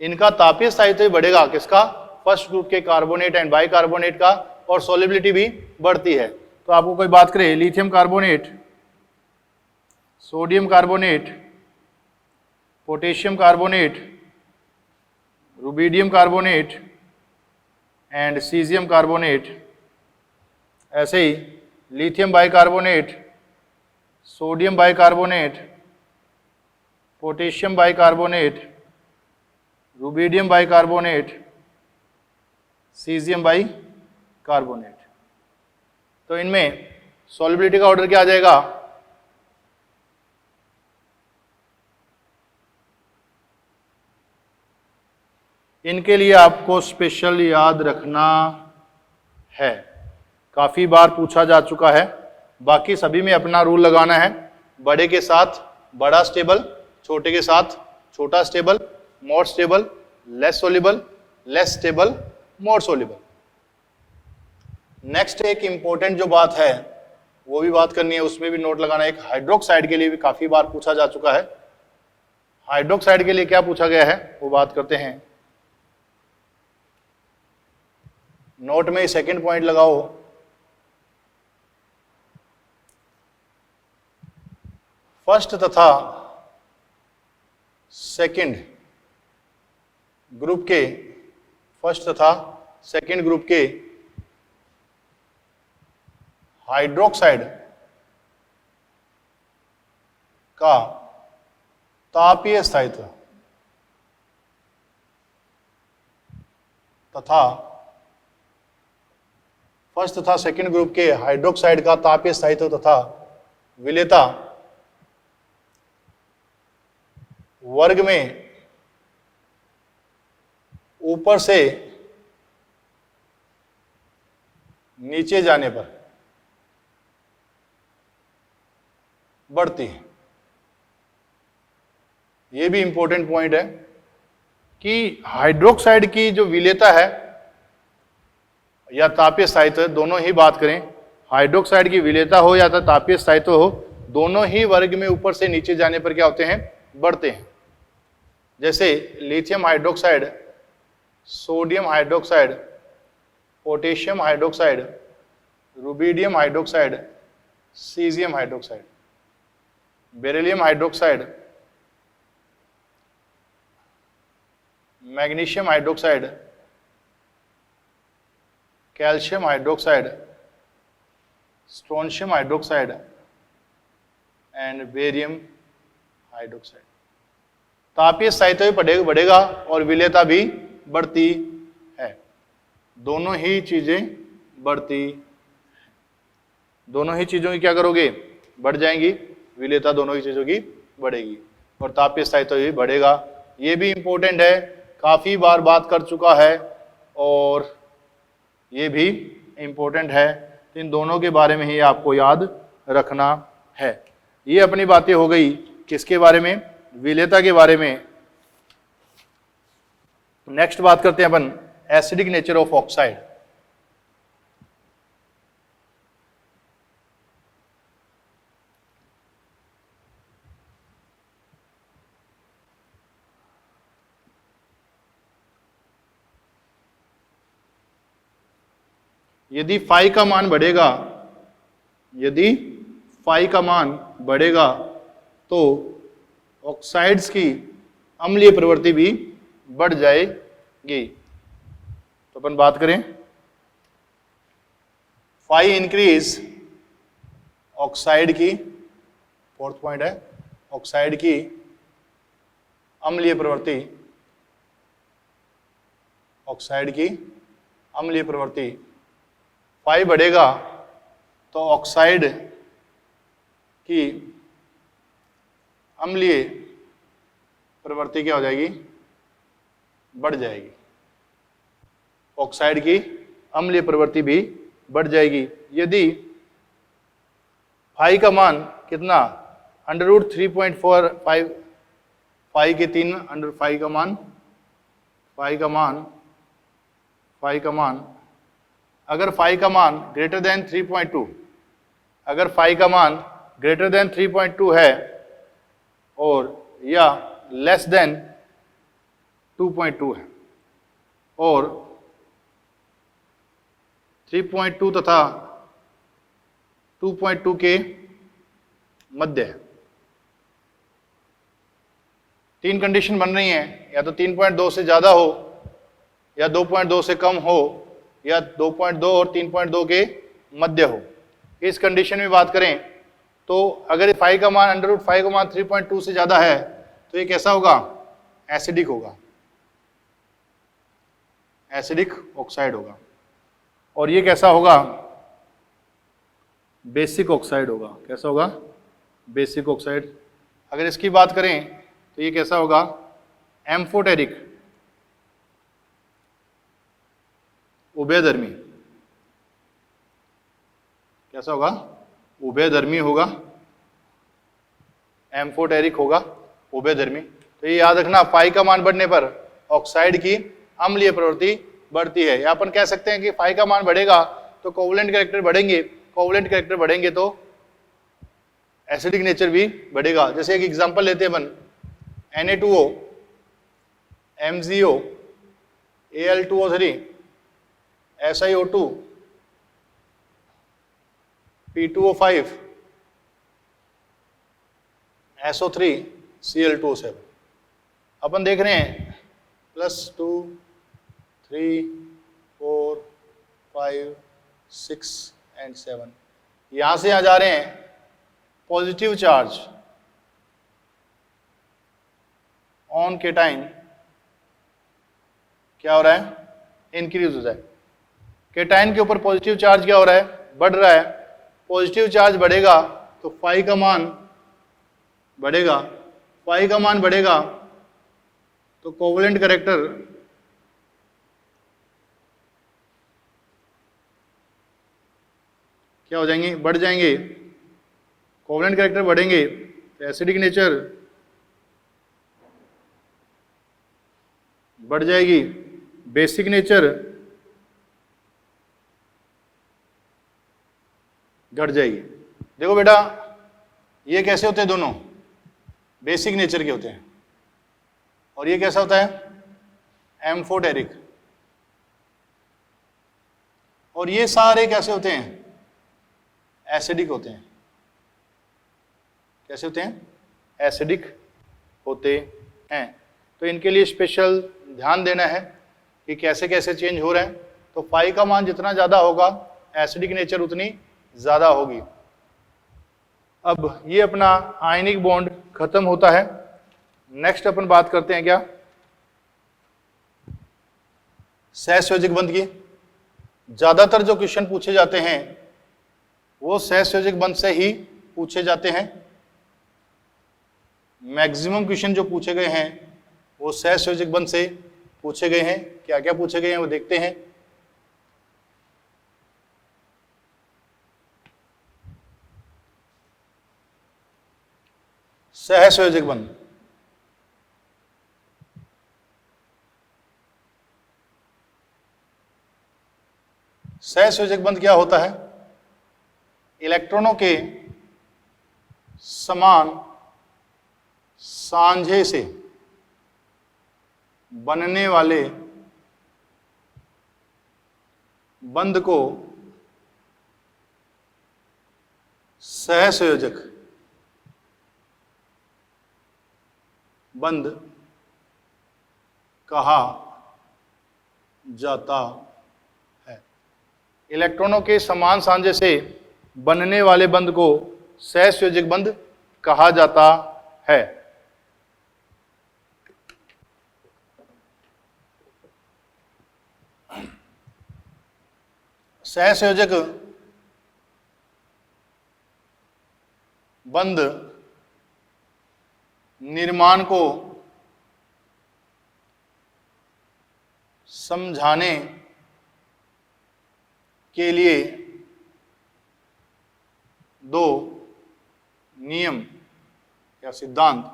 इनका तापीय स्थायित्व बढ़ेगा, किसका? फर्स्ट ग्रुप के कार्बोनेट एंड बाइकार्बोनेट का, और सॉल्युबिलिटी भी बढ़ती है। तो आपको कोई बात करे, lithium carbonate, sodium carbonate, potassium carbonate, rubidium carbonate and caesium carbonate, ऐसे ही lithium bicarbonate, sodium bicarbonate, potassium bicarbonate, rubidium bicarbonate, caesium bicarbonate. तो इनमें सॉल्युबिलिटी का ऑर्डर क्या आ जाएगा? इनके लिए आपको स्पेशल याद रखना है, काफी बार पूछा जा चुका है। बाकी सभी में अपना रूल लगाना है, बड़े के साथ बड़ा स्टेबल, छोटे के साथ छोटा stable, more stable, less soluble, less stable, more soluble. Next एक इंपॉर्टेंट जो बात है वो भी बात करनी है, उसमें भी नोट लगाना है। एक हाइड्रोक्साइड के लिए भी काफी बार पूछा जा चुका है। हाइड्रोक्साइड के लिए क्या पूछा गया है वो बात करते हैं। नोट में सेकंड पॉइंट लगाओ, फर्स्ट तथा सेकंड ग्रुप के हाइड्रोक्साइड का तापीय स्थायित्व तथा फर्स्ट तथा सेकंड ग्रुप के हाइड्रोक्साइड का तापीय स्थायित्व तथा विलेयता वर्ग में ऊपर से नीचे जाने पर बढ़ती है। यह भी इंपॉर्टेंट पॉइंट है कि हाइड्रोक्साइड की जो विलेयता है या तापीय स्थायित्व, दोनों ही बात करें, हाइड्रोक्साइड की विलेयता हो या तापीय स्थायित्व हो, दोनों ही वर्ग में ऊपर से नीचे जाने पर क्या होते हैं? बढ़ते हैं। जैसे lithium hydroxide, sodium hydroxide, potassium hydroxide, rubidium hydroxide, caesium hydroxide, beryllium hydroxide, magnesium hydroxide, calcium hydroxide, strontium hydroxide and barium hydroxide. तापीय स्थायित्व भी बढ़ेगा और विलेयता भी बढ़ती है। दोनों ही चीजें बढ़ती, दोनों ही चीजों की क्या करोगे? बढ़ जाएंगी, विलेयता दोनों ही चीजों की बढ़ेगी और तापीय स्थायित्व भी बढ़ेगा। ये भी इंपॉर्टेंट है, काफी बार बात कर चुका है और ये भी इंपॉर्टेंट है। इन दोनों के बारे में ही आपको याद रखना है। ये अपनी बातें हो गई किसके बारे में? विलेयता के बारे में। नेक्स्ट बात करते हैं अपन एसिडिक नेचर ऑफ ऑक्साइड। यदि फाई का मान बढ़ेगा, यदि फाई का मान बढ़ेगा तो ऑक्साइड्स की अम्लीय प्रवृत्ति भी बढ़ जाएगी। तो अपन बात करें, फाई इंक्रीज ऑक्साइड की, फोर्थ पॉइंट है, ऑक्साइड की अम्लीय प्रवृत्ति, ऑक्साइड की अम्लीय प्रवृत्ति, फाई बढ़ेगा तो ऑक्साइड की अम्लीय प्रवृत्ति क्या हो जाएगी, बढ़ जाएगी। ऑक्साइड की अम्लीय प्रवृत्ति भी बढ़ जाएगी। यदि फाई का मान कितना, √3.45, फाई के 3 अंडर फाई का मान अगर फाई का मान ग्रेटर देन 3.2, अगर फाई का मान ग्रेटर देन 3.2 है और या लेस देन 2.2 है और 3.2 तथा 2.2 के मध्य है, 3 कंडीशन बन रही हैं, या तो 3.2 से ज्यादा हो, या 2.2 से कम हो, या 2.2 और 3.2 के मध्य हो। इस कंडीशन में बात करें तो अगर फाई का मान √5 का मान 3.2 से ज्यादा है तो ये कैसा होगा, एसिडिक होगा, एसिडिक ऑक्साइड होगा। और ये कैसा होगा, बेसिक ऑक्साइड होगा। कैसा होगा, बेसिक ऑक्साइड। अगर इसकी बात करें तो ये कैसा होगा, एम्फोटेरिक, उभयधर्मी। कैसा होगा, उभयधर्मी होगा, एम्फोटेरिक होगा, उभयधर्मी। तो ये याद रखना, फाई का मान बढ़ने पर ऑक्साइड की अम्लीय प्रवृत्ति बढ़ती है। या अपन कह सकते हैं कि फाई का मान बढ़ेगा तो कोवलेंट कैरेक्टर बढ़ेंगे, कोवलेंट कैरेक्टर बढ़ेंगे तो एसिडिक नेचर भी बढ़ेगा। जैसे एक एग्जांपल लेते हैं अपन, Na2O, MgO, Al2O3, SiO2, P2O5, SO3, Cl2O7। अपन देख रहे हैं +2, 3, 4, 5, 6 एंड 7। यहां से यहां जा रहे हैं, पॉजिटिव चार्ज ऑन केटाइन क्या हो रहा है, इंक्रीज हो जाए। केटाइन के ऊपर पॉजिटिव चार्ज क्या हो रहा है, बढ़ रहा है। पॉजिटिव चार्ज बढ़ेगा तो फाई का मान बढ़ेगा, फाई का मान बढ़ेगा तो कोवलेंट कैरेक्टर क्या हो जाएंगे, बढ़ जाएंगे। कोवलेंट कैरेक्टर बढ़ेंगे तो एसिडिक नेचर बढ़ जाएगी, बेसिक नेचर घट जाएगी। देखो बेटा, ये कैसे होते हैं, दोनों बेसिक नेचर के होते हैं, और ये कैसा होता है, एम्फोटेरिक। और ये सारे कैसे होते हैं, एसिडिक होते हैं। कैसे होते हैं, एसिडिक होते हैं। तो इनके लिए स्पेशल ध्यान देना है कि कैसे कैसे चेंज हो रहे हैं। तो फाई का मान जितना ज़्यादा होगा, एसिडिक नेचर उतनी ज़्यादा होगी। अब ये अपना आयनिक बॉन्ड खत्म होता है। नेक्स्ट अपन बात करते हैं क्या, सहसंयोजक बंध की। ज़्यादातर जो क्वेश्चन पूछे जाते हैं वो सहसंयोजक बंध से ही पूछे जाते हैं। मैक्सिमम क्वेश्चन जो पूछे गए हैं वो सहसंयोजक बंध से पूछे गए हैं। क्या क्या पूछे गए हैं वो देखते हैं। सहसंयोजक बंध, सहसंयोजक बंध क्या होता है, इलेक्ट्रॉनों के समान सांझे से बनने वाले बंध को सहसंयोजक बंध कहा जाता है। इलेक्ट्रॉनों के समान सांझे से बनने वाले बंध को सहसंयोजक बंध कहा जाता है। सहसंयोजक बंध निर्माण को समझाने के लिए दो नियम या सिद्धांत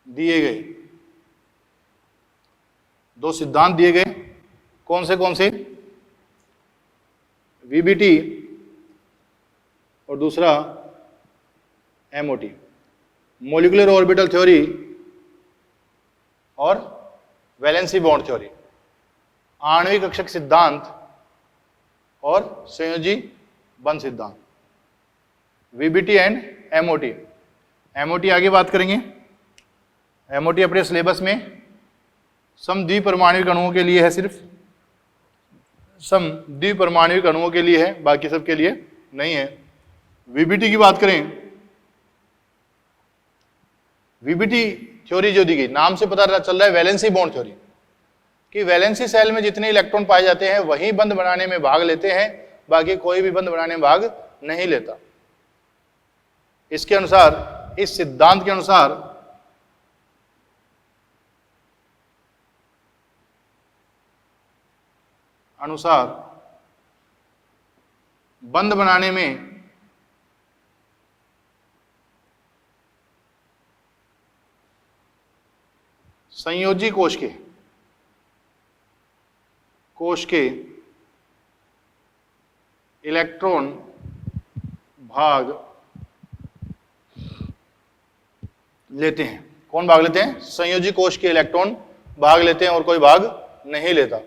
दिए गए। दो सिद्धांत दिए गए, कौन से? वीबीटी और दूसरा एमओटी, मॉलिक्यूलर ऑर्बिटल थ्योरी और वैलेंसी बॉन्ड थ्योरी, आणविक कक्षक सिद्धांत और संयोजी बंध सिद्धांत, वीबीटी एंड एमओटी। एमओटी आगे बात करेंगे। एमओटी अपने सिलेबस में समद्विपरमाणविक अणुओं के लिए है, सिर्फ समद्विपरमाणविक अणुओं के लिए है, बाकी सब के लिए नहीं है। वीबीटी की बात करें, वीबीटी थ्योरी जो दी गई, नाम से पता चल रहा है वैलेंसी बॉन्ड थ्योरी, कि वैलेंसी सेल में जितने इलेक्ट्रॉन पाए जाते हैं वही बंध बनाने में भाग लेते हैं, बाकी कोई भी बंध बनाने में भाग नहीं लेता। इसके अनुसार, इस सिद्धांत के अनुसार बंध बनाने में संयोजी कोश के इलेक्ट्रॉन भाग लेते हैं। कौन भाग लेते हैं? संयोजी कोश के इलेक्ट्रॉन भाग लेते हैं और कोई भाग नहीं लेता।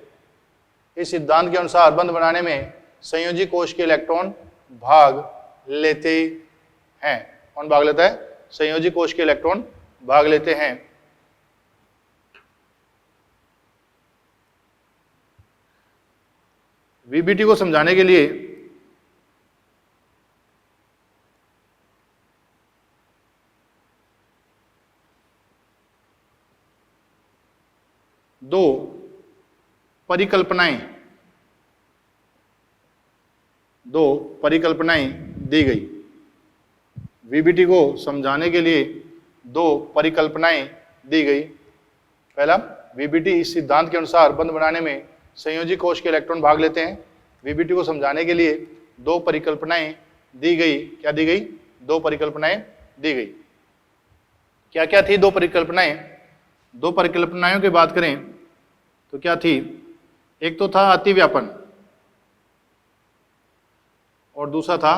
इस सिद्धांत के अनुसार बंध बनाने में संयोजी कोश के इलेक्ट्रॉन भाग लेते हैं। कौन भाग लेता है? संयोजी कोश के इलेक्ट्रॉन भाग लेते हैं। वीबीटी को समझाने के लिए दो परिकल्पनाएं दी गई। वीबीटी को समझाने के लिए दो परिकल्पनाएं दी गई। पहला, वीबीटी इस सिद्धांत के अनुसार बंध बनाने में संयोजी कोश के इलेक्ट्रॉन भाग लेते हैं। वीबीटी को समझाने के लिए दो परिकल्पनाएं दी गई। क्या दी गई? दो परिकल्पनाएं दी गई। क्या क्या थी दो परिकल्पनाएं? दो परिकल्पनाओं की बात करें तो क्या थी? एक तो था अतिव्यापन और दूसरा था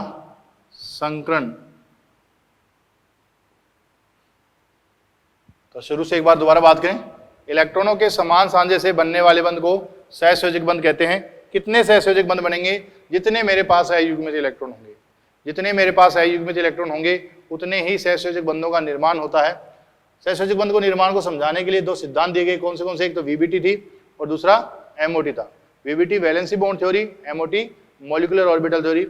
संकरण। तो शुरू से एक बार दोबारा बात करें। इलेक्ट्रॉनों के समान सांझे से बनने वाले बंध को सहसंयोजक बंध कहते हैं। कितने सहसंयोजक बंध बनेंगे? जितने मेरे पास अयुग्मित इलेक्ट्रॉन होंगे। जितने मेरे पास अयुग्मित इलेक्ट्रॉन होंगे उतने ही सहसंयोजक बंधों का निर्माण होता है। सहसंयोजक बंध को निर्माण को समझाने के लिए दो सिद्धांत दिए गए। कौन से? एक तो वीबीटी थी और दूसरा एमओटी था। VBT valency bond theory, MOT molecular orbital theory.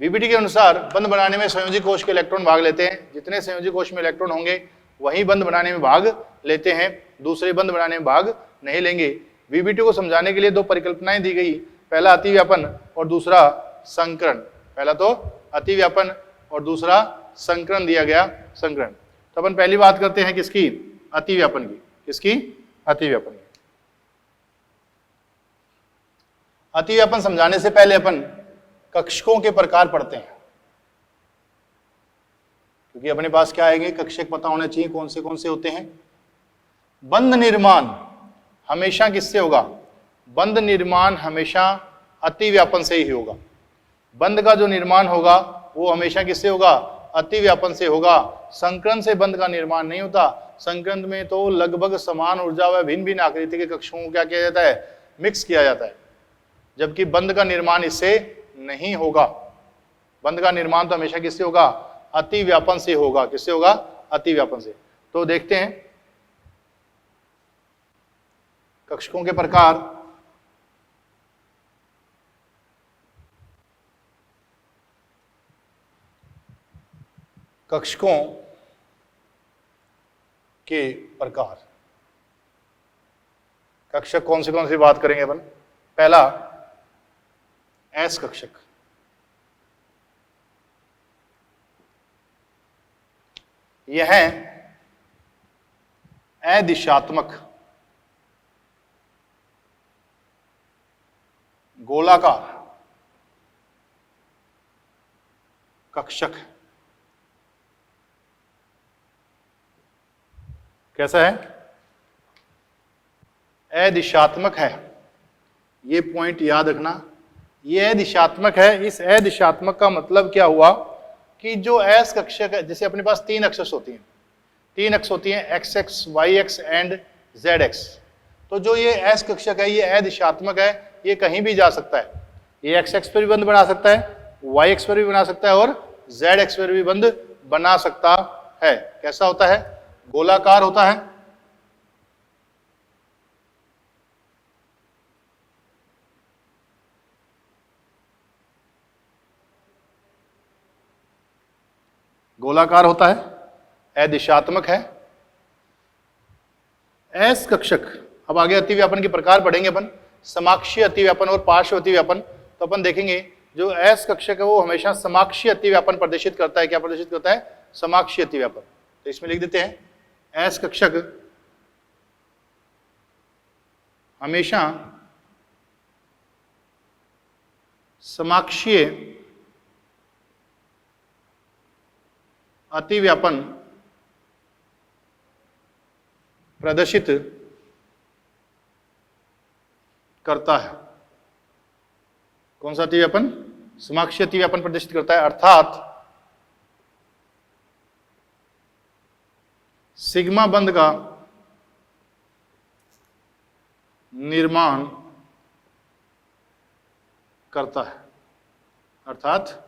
VBT के अनुसार बंध बनाने में संयोजी कोश के इलेक्ट्रॉन भाग लेते हैं। जितने संयोजी कोश में इलेक्ट्रॉन होंगे वही बंध बनाने में भाग लेते हैं, दूसरे बंध बनाने में भाग नहीं लेंगे। वीबीटी को समझाने के लिए दो परिकल्पनाएं दी गई। पहला अतिव्यापन और दूसरा संकरण। पहला तो अतिव्यापन और दूसरा संकरण दिया गया, संकरण। तो अपन पहली बात करते हैं किसकी? अतिव्यापन की। किसकी? अतिव्यापन की। अतिव्यापन समझाने से पहले अपन कक्षकों के प्रकार पढ़ते हैं, क्योंकि अपने पास क्या आएंगे? कक्षक पता होना चाहिए कौन से होते हैं। बंध निर्माण हमेशा किससे होगा? बंध निर्माण हमेशा अतिव्यापन से ही होगा। बंध का जो निर्माण होगा वो हमेशा किससे होगा? अतिव्यापन से होगा। संकरण से बंध का निर्माण नहीं होता। संकरण में तो लगभग समान ऊर्जा व भिन्न भिन्न आकृति के कक्षकों को क्या किया जाता है? मिक्स किया जाता है, जबकि बंध का निर्माण इससे नहीं होगा। बंध का निर्माण तो हमेशा किससे होगा? अतिव्यापन से होगा। किससे होगा? अतिव्यापन से। तो देखते हैं कक्षकों के प्रकार। कक्षकों के प्रकार, कक्षक कौन सी बात करेंगे अपन? पहला एस कक्षक, यह अदिशात्मक गोलाकार कक्षक है। कैसा है? अदिशात्मक है। ये पॉइंट याद रखना, ये अदिशात्मक है। इस अदिशात्मक का मतलब क्या हुआ कि जो एस कक्षक है, जैसे अपने पास तीन एक्सेस होती हैं, x x, y x and z x. तो जो ये एस कक्षक है ये अदिशात्मक है, ये कहीं भी जा सकता है। ये एक्स एक्स पर भी बंद बना सकता है, वाई एक्स पर भी बना सकता है और जेड एक्स पर भी बंद बना सकता है। कैसा होता है? गोलाकार होता है। गोलाकार होता है, अदिशात्मक है। एस कक्षक, अब आगे अतिव्यापन के प्रकार पढ़ेंगे अपन, समाक्षीय अतिव्यापन और पार्श्व अतिव्यापन। तो अपन देखेंगे जो एस कक्षक है वो हमेशा समाक्षीय अतिव्यापन प्रदर्शित करता है। क्या प्रदर्शित करता है? समाक्षीय अतिव्यापन। तो इसमें लिख देते हैं एस कक्षक हमेशा समाक्षीय अतिव्यापन प्रदर्शित करता है। कौन सा अतिव्यापन? समाक्षीय अतिव्यापन प्रदर्शित करता है, अर्थात सिग्मा बंध का निर्माण करता है, अर्थात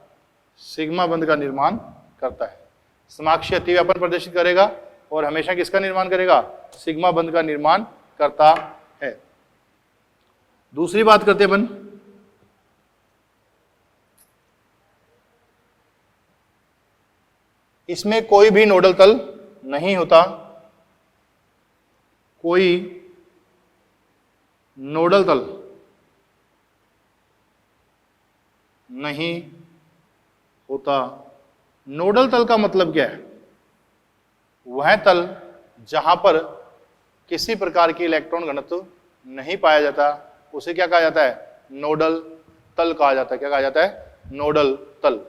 सिग्मा बंध का निर्माण करता है। समाक्षीय अतिव्यापन प्रदर्शित करेगा और हमेशा किसका निर्माण करेगा? सिग्मा बंध का निर्माण करता है। दूसरी बात करते हैं अपन, इसमें कोई भी नोडल तल नहीं होता, कोई नोडल तल नहीं होता। नोडल तल का मतलब क्या है? वह तल जहां पर किसी प्रकार की इलेक्ट्रॉन घनत्व नहीं पाया जाता, उसे क्या कहा जाता है? नोडल तल कहा जाता है। क्या कहा जाता है? नोडल तल।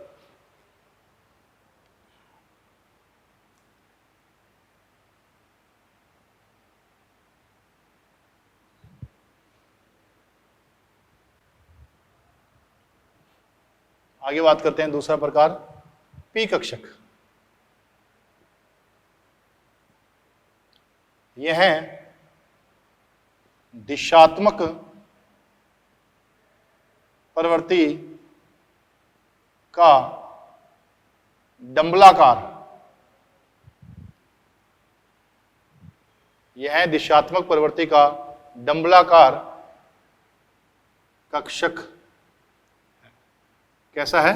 आगे बात करते हैं दूसरा प्रकार, पी कक्षक। यह दिशात्मक प्रवृत्ति का डंबलाकार, यह दिशात्मक प्रवृत्ति का डंबलाकार कक्षक। कैसा है?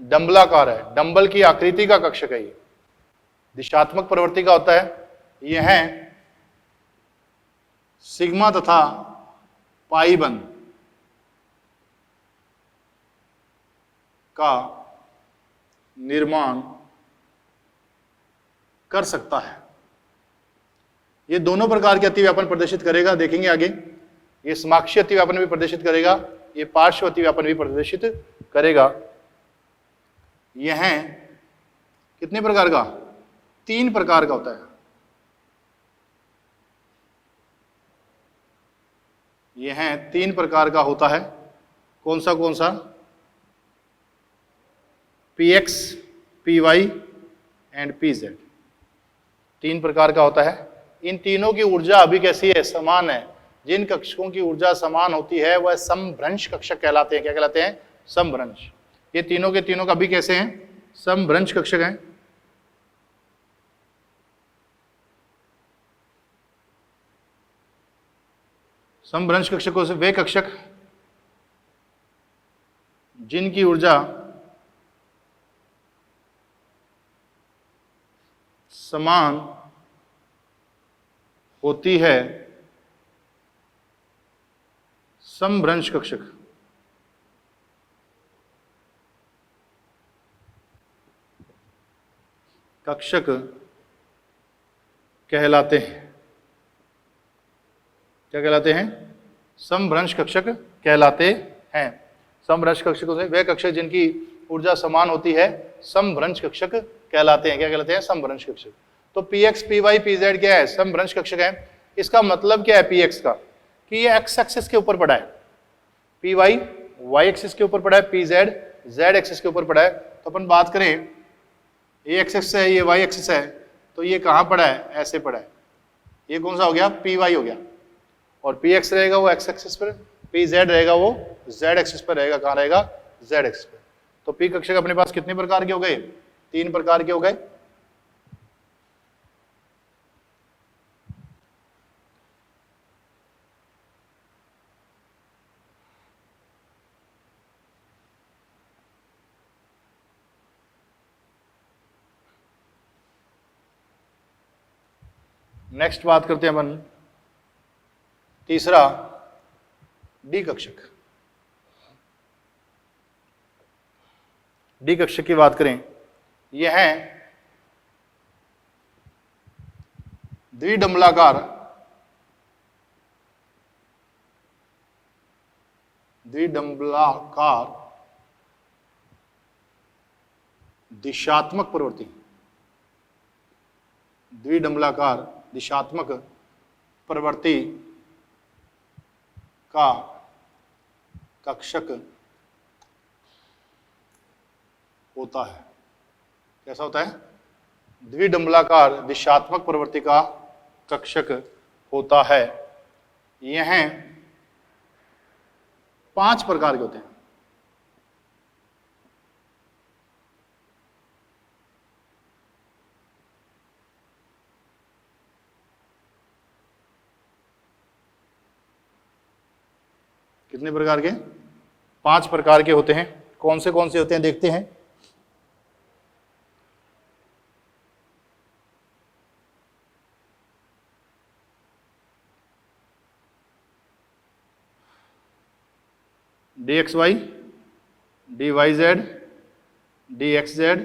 डंबलाकार है, डंबल की आकृति का कक्षक है। ये दिशात्मक प्रवृत्ति का होता है। यह सिग्मा तथा पाई बंध का निर्माण कर सकता है। ये दोनों प्रकार के अतिव्यापन प्रदर्शित करेगा, देखेंगे आगे। ये समाक्षीय अतिव्यापन भी प्रदर्शित करेगा, ये पार्श्व अतिव्यापन भी प्रदर्शित करेगा। यह कितने प्रकार का? 3 प्रकार का होता है। यह 3 प्रकार का होता है। कौन सा? Px, Py and Pz। 3 प्रकार का होता है। इन तीनों की ऊर्जा अभी कैसी है? समान है। जिन कक्षकों की ऊर्जा समान होती है वह समभ्रंश कक्षक कहलाते हैं। क्या कहलाते हैं? समभ्रंश। ये तीनों के तीनों का भी कैसे हैं? समभ्रंश कक्षक हैं। समभ्रंश कक्षकों से वे कक्षक जिनकी ऊर्जा समान होती है समभ्रंश कक्षक कक्षक कहलाते हैं। क्या कहलाते हैं? समभ्रंश कक्षक कहलाते हैं। समभ्रंश कक्षकों से वे कक्षक जिनकी ऊर्जा समान होती है समभ्रंश कक्षक कहलाते हैं। क्या कहलाते हैं? समभ्रंश कक्षक। तो px, py, pz क्या है? समभ्रंश कक्षक है। इसका मतलब क्या है px का? कि ये x एक्सिस के ऊपर पड़ा है, py y एक्सिस के ऊपर पड़ा है, pz z एक्सिस के ऊपर पड़ा है। तो अपन बात करें ये x एक्सिस है, ये y एक्सिस है, तो ये कहाँ पड़ा है? ऐसे पड़ा है। ये कौन सा हो गया? py हो गया। और px रहेगा वो x एक्सिस पर, pz रहेगा वो z एक्सिस पर रहेगा। कहाँ रहेगा? z एक्सिस पर। तो p कक्षक अपने पास कितने प्रकार के हो गए? 3 प्रकार के हो गए। नेक्स्ट बात करते हैं अपन तीसरा डी कक्षक। डी कक्षक की बात करें, यह है द्विडंबलाकार दिशात्मक प्रवृत्ति, द्विडंबलाकार दिशात्मक प्रवृत्ति का कक्षक होता है। कैसा होता है? द्विडंबलाकार दिशात्मक प्रवृत्ति का कक्षक होता है। यह 5 प्रकार के होते हैं। कितने प्रकार के? 5 प्रकार के होते हैं। कौन से होते हैं देखते हैं। dxy, dyz, dxz,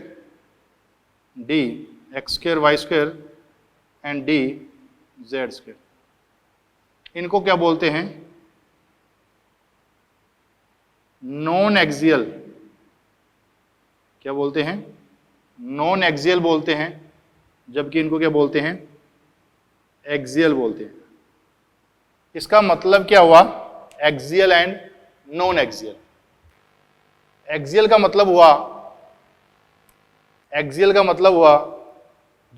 dx² y² and dz²। इनको क्या बोलते हैं? Non axial. क्या बोलते हैं? नॉन एक्सियल बोलते हैं, जबकि इनको क्या बोलते हैं? एक्सियल बोलते हैं। इसका मतलब क्या हुआ? Axial and non axial. Axial का मतलब हुआ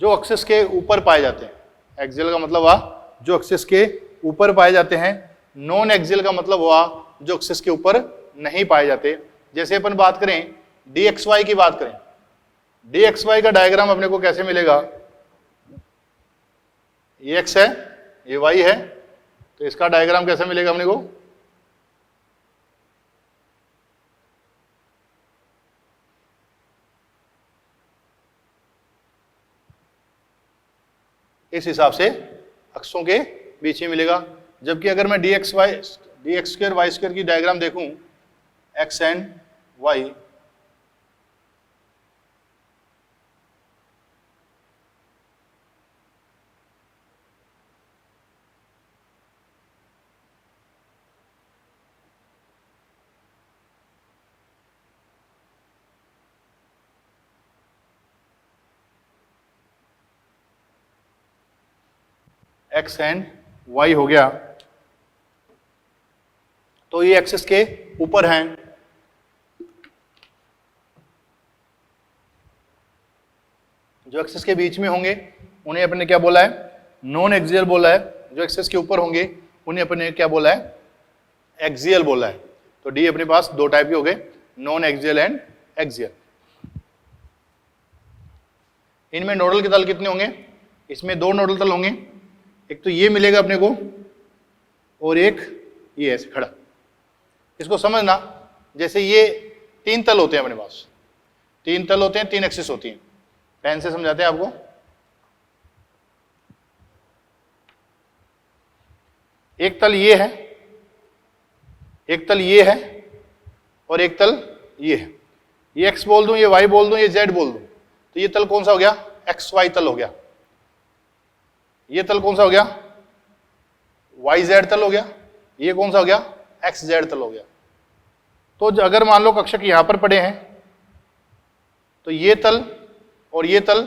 जो एक्सिस के ऊपर पाए जाते हैं। एक्सियल का मतलब हुआ जो एक्सिस के ऊपर पाए जाते हैं। नॉन एक्सियल का मतलब हुआ जो एक्सिस के ऊपर नहीं पाए जाते। जैसे अपन बात करें dxy की बात करें, dxy का डायग्राम अपने को कैसे मिलेगा? ये x है, ये y है, तो इसका डायग्राम कैसे मिलेगा अपने को? इस हिसाब से अक्षों के बीच में मिलेगा। जबकि अगर मैं dx² y² की डायग्राम देखूं, x and y, x and y हो गया, तो ये एक्सिस के ऊपर हैं। जो एक्सिस के बीच में होंगे उन्हें अपने क्या बोला है? नॉन एक्सियल बोला है। जो एक्सिस के ऊपर होंगे उन्हें अपने क्या बोला है? एक्सियल बोला है। तो डी अपने पास 2 टाइप के हो गए, नॉन एक्सियल एंड एक्सियल। इनमें नोडल के तल कितने होंगे? इसमें 2 नोडल तल होंगे। एक तो ये मिलेगा अपने को और एक ये ऐसे खड़ा। इसको समझना, जैसे ये 3 तल होते हैं अपने पास, 3 तल होते हैं, 3 एक्सिस होती हैं। पेन से समझाते हैं आपको। एक तल ये है, एक तल ये है और एक तल ये है, ये x बोल दूं, ये y बोल दूं, ये z बोल दूं, तो ये तल कौन सा हो गया? xy तल हो गया। ये तल कौन सा हो गया? yz तल हो गया। ये कौन सा हो गया? xz तल हो गया। तो अगर मान लो कक्षक यहां पर पड़े हैं तो ये तल और ये तल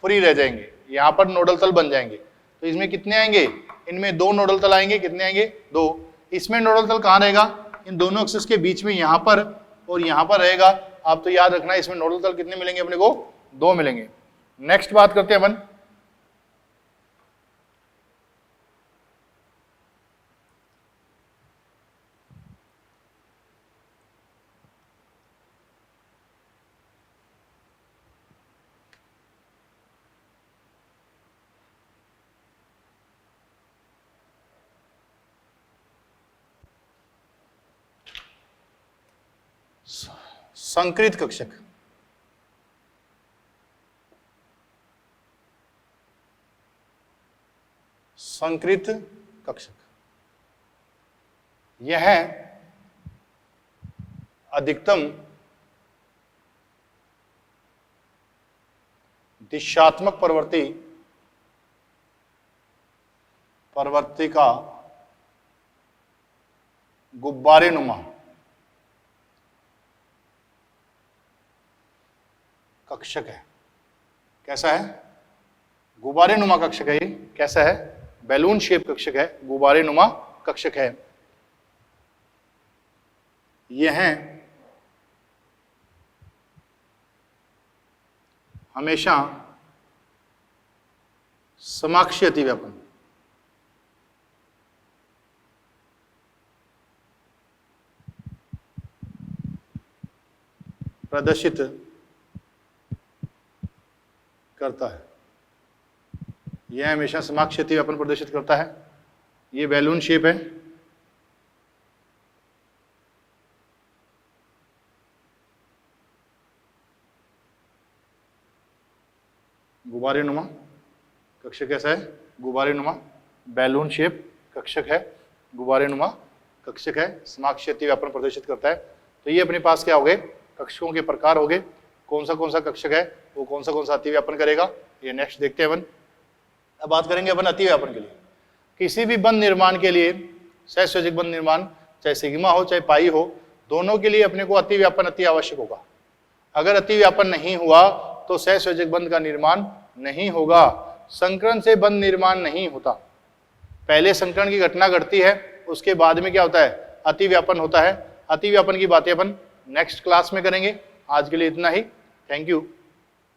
फ्री रह जाएंगे, यहां पर नोडल तल बन जाएंगे। तो इसमें कितने आएंगे? इनमें 2 नोडल तल आएंगे। कितने आएंगे? 2। इसमें नोडल तल कहां रहेगा? इन दोनों एक्सिस के बीच में, यहां पर और यहां पर रहेगा। आप तो याद रखना इसमें नोडल तल कितने मिलेंगे अपने को? 2 मिलेंगे। नेक्स्ट बात करते हैं अपन संकृत कक्षक। संकृत कक्षक यह अधिकतम दिशात्मक प्रवृत्ति का गुब्बारे नुमा कक्षक है। कैसा है? गुब्बारे नुमा कक्षक है। ये कैसा है? बैलून शेप कक्षक है, गुब्बारे नुमा कक्षक है। यह हमेशा समाक्षीय अतिव्यापन प्रदर्शित करता है। यह हमेशा समाक्षीय अतिव्यापन प्रदर्शित करता है। ये बैलून शेप है। गुब्बारे नुमा कक्षक कैसा है? गुब्बारे नुमा बैलून शेप कक्षक है, गुब्बारे नुमा कक्षक है, समाक्षीय अतिव्यापन प्रदर्शित करता है। तो ये अपने पास क्या हो गए? कक्षकों के प्रकार हो गए। कौन सा कक्षक है वो कौन सा अतिव्यापन करेगा, ये नेक्स्ट देखते हैं अपन। अब बात करेंगे अपन अतिव्यापन के लिए। किसी भी बंध निर्माण के लिए, सहसंयोजक बंध निर्माण, चाहे सिग्मा हो चाहे पाई हो, दोनों के लिए अपने को अतिव्यापन अति आवश्यक होगा। अगर अतिव्यापन नहीं हुआ तो सहसंयोजक बंध का निर्माण नहीं होगा। संकरण से बंध निर्माण नहीं होता। पहले संकरण की घटना घटती है, उसके बाद में क्या होता है? अतिव्यापन होता है। अतिव्यापन की बातें अपन नेक्स्ट क्लास में करेंगे। आज के लिए इतना ही। Thank you.